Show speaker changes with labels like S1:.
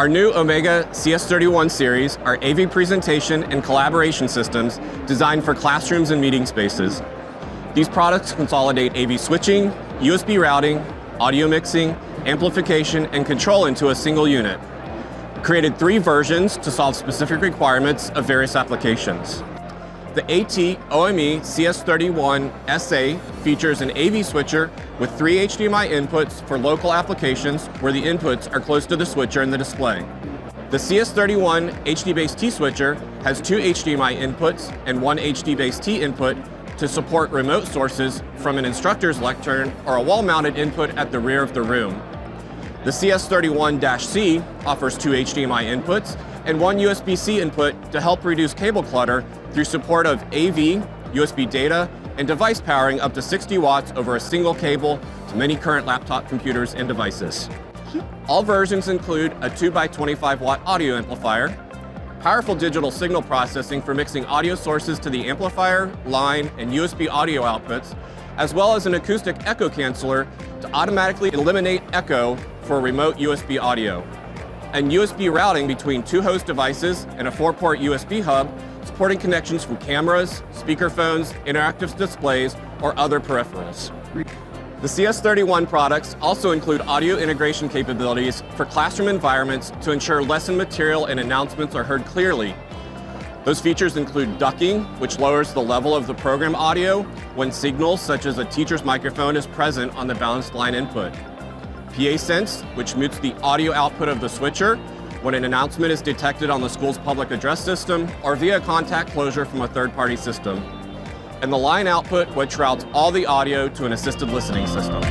S1: Our new Omega CS31 series are AV presentation and collaboration systems designed for classrooms and meeting spaces. These products consolidate AV switching, USB routing, audio mixing, amplification, and control into a single unit. Created 3 versions to solve specific requirements of various applications. The AT-OME CS31 SA features an AV switcher with 3 HDMI inputs for local applications where the inputs are close to the switcher and the display. The CS31 HD-based T switcher has 2 HDMI inputs and 1 HD-based T input to support remote sources from an instructor's lectern or a wall-mounted input at the rear of the room. The CS31-C offers 2 HDMI inputs and 1 USB-C input to help reduce cable clutter through support of AV, USB data, and device powering up to 60 watts over a single cable to many current laptop computers and devices. All versions include a 2x25 watt audio amplifier, powerful digital signal processing for mixing audio sources to the amplifier, line, and USB audio outputs, as well as an acoustic echo canceller to automatically eliminate echo for remote USB audio, and USB routing between 2 host devices and a 4-port USB hub, supporting connections from cameras, speakerphones, interactive displays, or other peripherals. The CS31 products also include audio integration capabilities for classroom environments to ensure lesson material and announcements are heard clearly. Those features include ducking, which lowers the level of the program audio when signals such as a teacher's microphone is present on the balanced line input. PA Sense, which mutes the audio output of the switcher when an announcement is detected on the school's public address system or via contact closure from a third-party system. And the line output, which routes all the audio to an assisted listening system.